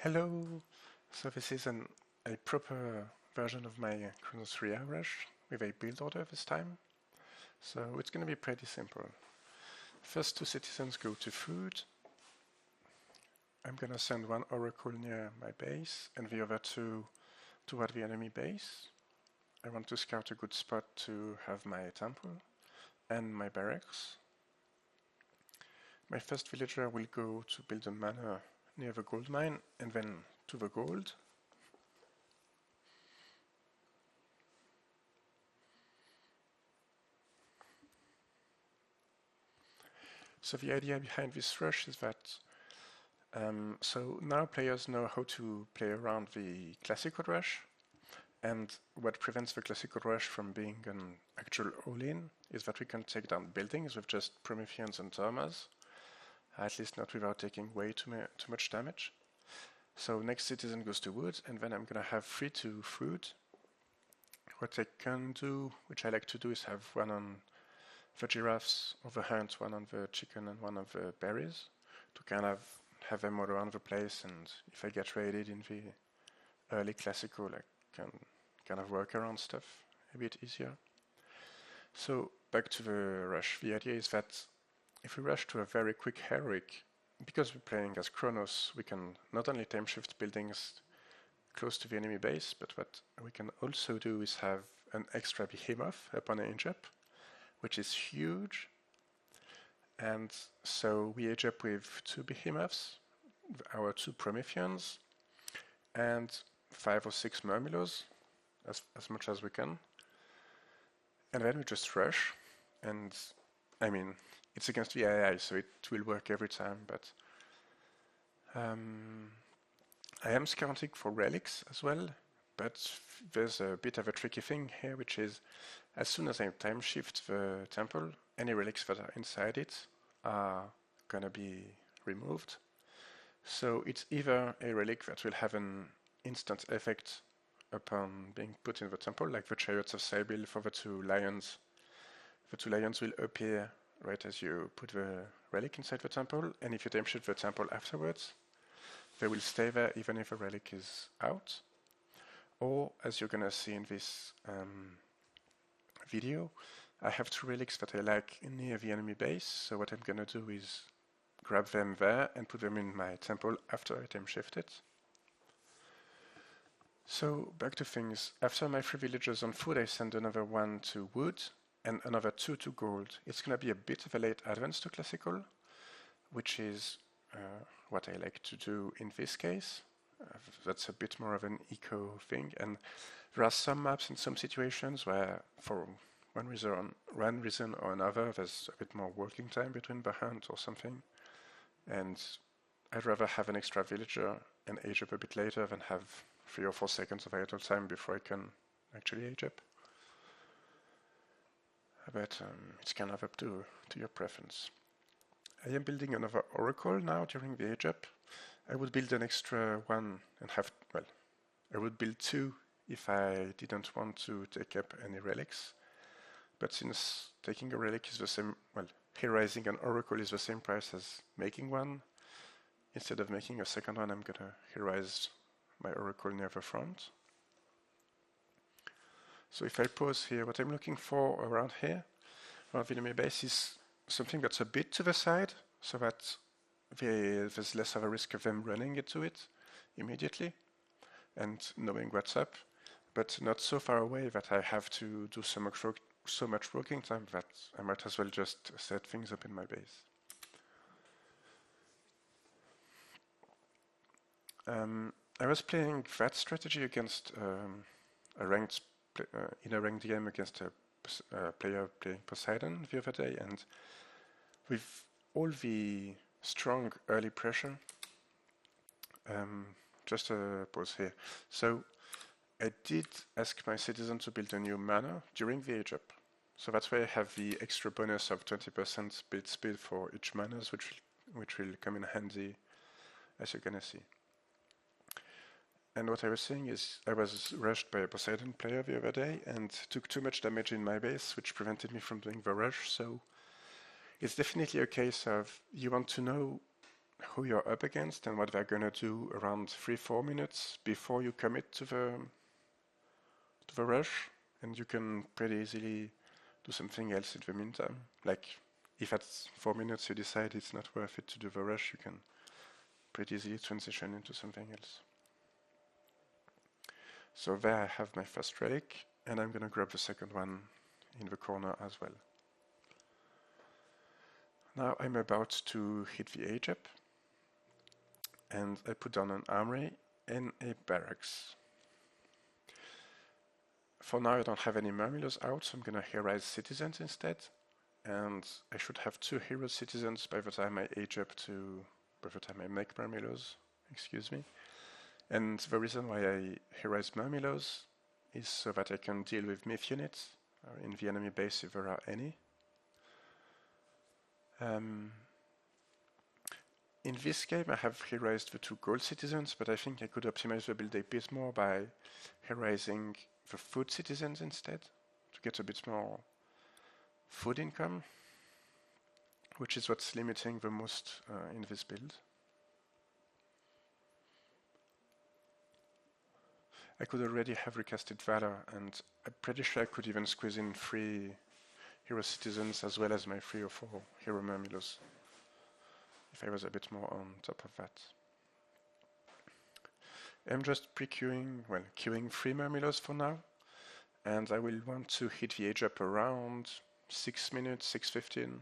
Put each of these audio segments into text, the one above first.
Hello! So this is a proper version of my Kronos Rheia Rush with a build order this time. So it's going to be pretty simple. First two citizens go to food. I'm going to send one oracle near my base and the other two toward the enemy base. I want to scout a good spot to have my temple and my barracks. My first villager will go to build a manor near the gold mine and then to the gold. So the idea behind this rush is that so now players know how to play around the classical rush, and what prevents the classical rush from being an actual all-in is that we can take down buildings with just Prometheans and Thermas, at least not without taking way too much damage. So next citizen goes to wood, and then I'm gonna have 3 to food. What I can do, which I like to do, is have one on the giraffes or the hunt, one on the chicken and one on the berries, to kind of have them all around the place, and if I get raided in the early classical, I can kind of work around stuff a bit easier. So back to the rush. The idea is that if we rush to a very quick heroic, because we're playing as Kronos, we can not only time shift buildings close to the enemy base, but what we can also do is have an extra behemoth upon age up, which is huge. And so we age up with 2 behemoths, our 2 Prometheans, and 5 or 6 Murmillos, as much as we can. And then we just rush, and I mean, it's against the AI, so it will work every time, but I am scouting for relics as well, but there's a bit of a tricky thing here, which is as soon as I time shift the temple, any relics that are inside it are gonna be removed. So it's either a relic that will have an instant effect upon being put in the temple, like the Chariots of Sybil for the 2 lions. The 2 lions will appear right as you put the relic inside the temple, and if you time shift the temple afterwards, they will stay there even if a relic is out. Or, as you're gonna see in this video, I have 2 relics that I like near the enemy base, so what I'm gonna do is grab them there and put them in my temple after I time shift it. So back to things. After my 3 villagers on food, I send another 1 to wood and another 2 to gold. It's gonna be a bit of a late advance to classical, which is what I like to do in this case. That's a bit more of an eco thing, and there are some maps in some situations where for one reason or another there's a bit more working time between the hunt or something, and I'd rather have an extra villager and age up a bit later than have 3 or 4 seconds of idle time before I can actually age up. But it's kind of up to your preference. I am building another oracle now during the age up. I would build an extra 1 and have, well, I would build 2 if I didn't want to take up any relics. But since taking a relic is the same, well, heroizing an oracle is the same price as making one, instead of making a second one, I'm gonna heroize my oracle near the front. So if I pause here, what I'm looking for around here, around the enemy base, is something that's a bit to the side, so that there's less of a risk of them running into it immediately and knowing what's up, but not so far away that I have to do so much working time that I might as well just set things up in my base. I was playing that strategy against a ranked in a ranked game against a player playing Poseidon the other day, and with all the strong early pressure, just a pause here. So I did ask my citizen to build a new manor during the age up. So that's why I have the extra bonus of 20% build speed for each manors, which will come in handy, as you're gonna see. And what I was saying is I was rushed by a Poseidon player the other day and took too much damage in my base, which prevented me from doing the rush. So it's definitely a case of you want to know who you're up against and what they're gonna do around 3-4 minutes before you commit to the rush, and you can pretty easily do something else in the meantime. Like if at 4 minutes you decide it's not worth it to do the rush, you can pretty easily transition into something else. So there I have my first relic, and I'm gonna grab the second one in the corner as well. Now I'm about to hit the age up, and I put down an armory and a barracks. For now I don't have any murmillos out, so I'm gonna heroize citizens instead, and I should have 2 hero citizens by the time I age up to, by the time I make murmillos, excuse me. And the reason why I heroize murmillos is so that I can deal with myth units in the enemy base if there are any. In this game I have heroized the 2 gold citizens, but I think I could optimize the build a bit more by heroizing the food citizens instead, to get a bit more food income, which is what's limiting the most in this build. I could already have recasted Valor, and I'm pretty sure I could even squeeze in 3 hero citizens as well as my 3 or 4 hero murmillos, if I was a bit more on top of that. I'm just pre-queuing, well, queuing 3 murmillos for now, and I will want to hit the age up around 6 minutes, 6:15,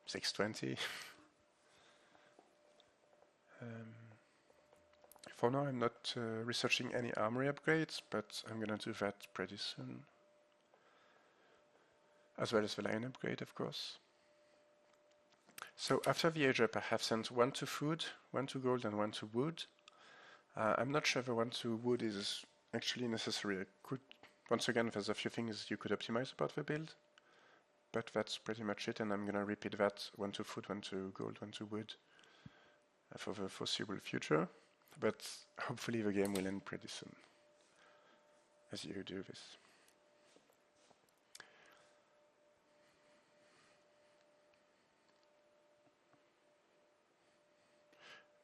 6:20. For now I'm not researching any armory upgrades, but I'm gonna do that pretty soon. As well as the line upgrade, of course. So after the age up I have sent 1 to food, 1 to gold and 1 to wood. I'm not sure the 1 to wood is actually necessary. I could, once again, there's a few things you could optimize about the build, but that's pretty much it, and I'm gonna repeat that 1 to food, 1 to gold, 1 to wood for the foreseeable future, but hopefully the game will end pretty soon as you do this.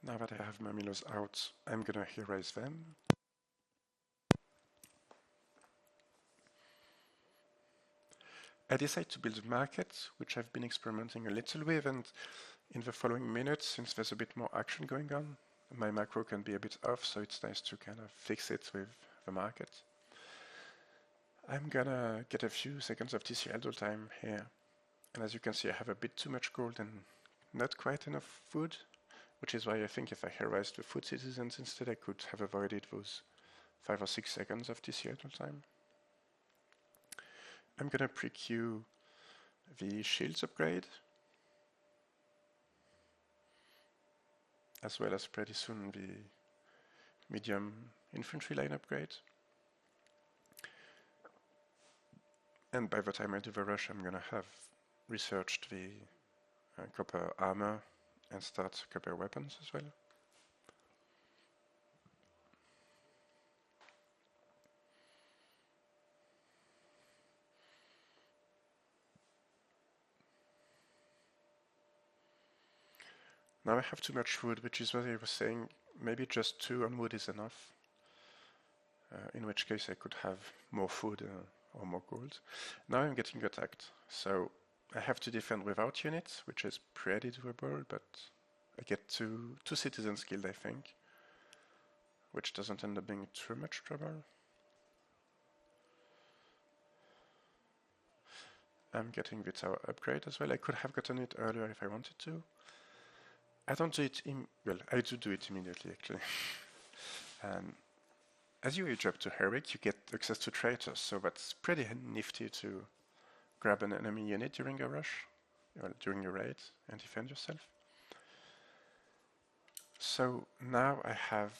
Now that I have murmillos out, I'm gonna heroize them. I decide to build a market, which I've been experimenting a little with, and in the following minutes, since there's a bit more action going on, my macro can be a bit off, so it's nice to kind of fix it with the market. I'm gonna get a few seconds of TC idle time here, and as you can see I have a bit too much gold and not quite enough food, which is why I think if I heroized the food citizens instead I could have avoided those 5 or 6 seconds of TC idle time. I'm gonna pre-queue the shields upgrade, as well as pretty soon the medium infantry line upgrade. And by the time I do the rush I'm gonna have researched the copper armor and start copper weapons as well. Now I have too much wood, which is what I was saying, maybe just 2 on wood is enough, in which case I could have more food or more gold. Now I'm getting attacked, so I have to defend without units, which is pretty doable, but I get 2 citizens killed I think, which doesn't end up being too much trouble. I'm getting the tower upgrade as well. I could have gotten it earlier if I wanted to. I don't do it, well, I do it immediately actually. As you age up to heroic, you get access to traitors, so that's pretty nifty to grab an enemy unit during a rush, or during a raid, and defend yourself. So now I have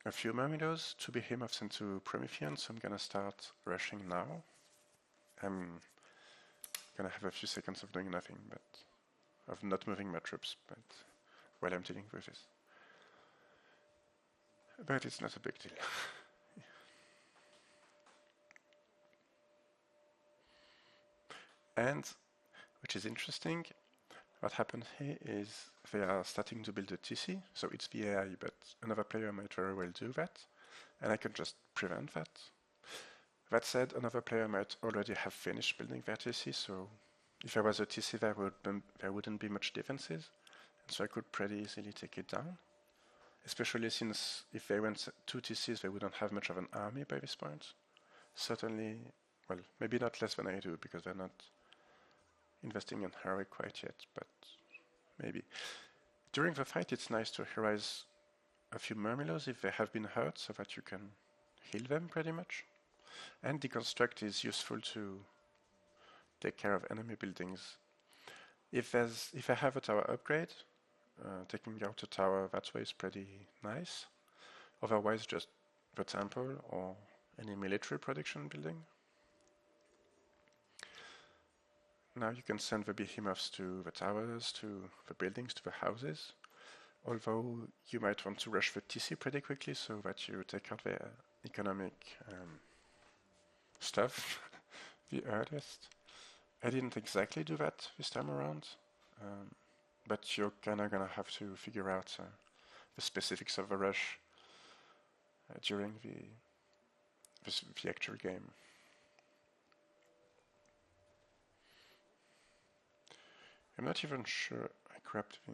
a few murmillos, 2 behemoths and 2 prometheans, so I'm gonna start rushing now. I'm gonna have a few seconds of doing nothing, but of not moving my troops, but while I'm dealing with this. But it's not a big deal. And, which is interesting, what happened here is they are starting to build a TC, so it's the AI, but another player might very well do that, and I can just prevent that. That said, another player might already have finished building their TC, so if there was a TC there wouldn't be much defenses, and so I could pretty easily take it down. Especially since if they went 2 TCs, they wouldn't have much of an army by this point. Certainly, well, maybe not less than I do, because they're not investing in heroic quite yet, but maybe. During the fight, it's nice to heroize a few Murmilos if they have been hurt, so that you can heal them pretty much. And deconstruct is useful to take care of enemy buildings. If I have a tower upgrade, taking out a tower that way is pretty nice. Otherwise, just the temple or any military production building. Now you can send the behemoths to the towers, to the buildings, to the houses. Although you might want to rush the TC pretty quickly so that you take out the economic stuff the earliest. I didn't exactly do that this time around, but you're kind of gonna have to figure out the specifics of the rush during the actual game. I'm not even sure I grabbed the...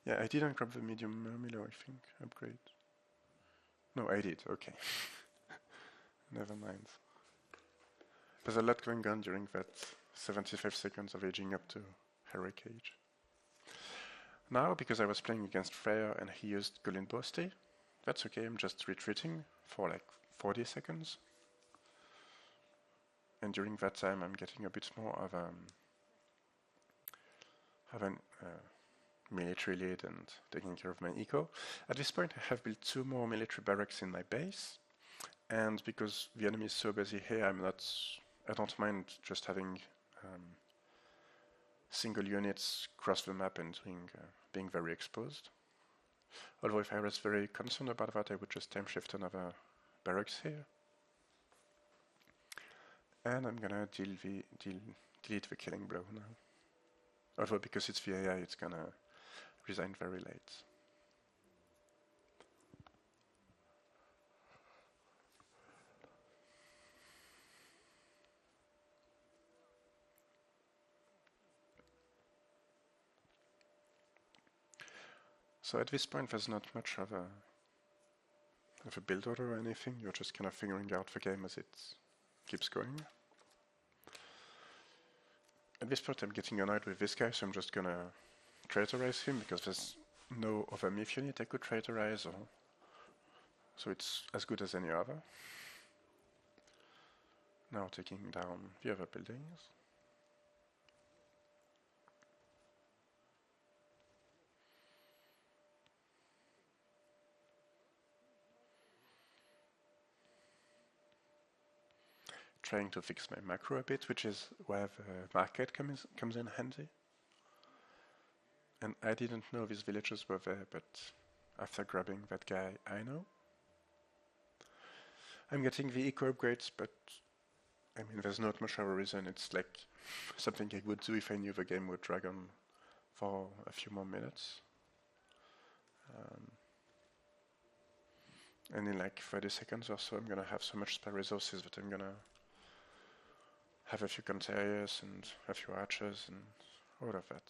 Yeah, I didn't grab the medium Murmilo, I think, upgrade. No, I did, okay. Never mind. There's a lot going on during that 75 seconds of aging up to Heroic Age. Now, because I was playing against Rheia and he used Golden Boasty, that's okay, I'm just retreating for like 40 seconds. And during that time I'm getting a bit more of a military lead and taking care of my eco. At this point I have built 2 more military barracks in my base, and because the enemy is so busy here, I don't mind just having single units cross the map and being very exposed. Although if I was very concerned about that, I would just time shift another barracks here. And I'm gonna delete the killing blow now. Although because it's the AI, it's gonna resign very late. So at this point there's not much of a build order or anything, you're just kind of figuring out the game as it keeps going. At this point I'm getting annoyed with this guy, so I'm just gonna traitorize him because there's no other myth unit I could traitorize, so it's as good as any other. Now taking down the other buildings. Trying to fix my macro a bit, which is where the market comes in handy. And I didn't know these villagers were there, but after grabbing that guy, I know. I'm getting the eco upgrades, but I mean, there's not much of a reason. It's like something I would do if I knew the game would drag on for a few more minutes. And in like 30 seconds or so, I'm gonna have so much spare resources that I'm gonna have a few Canterias and a few archers and all of that.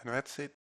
And that's it.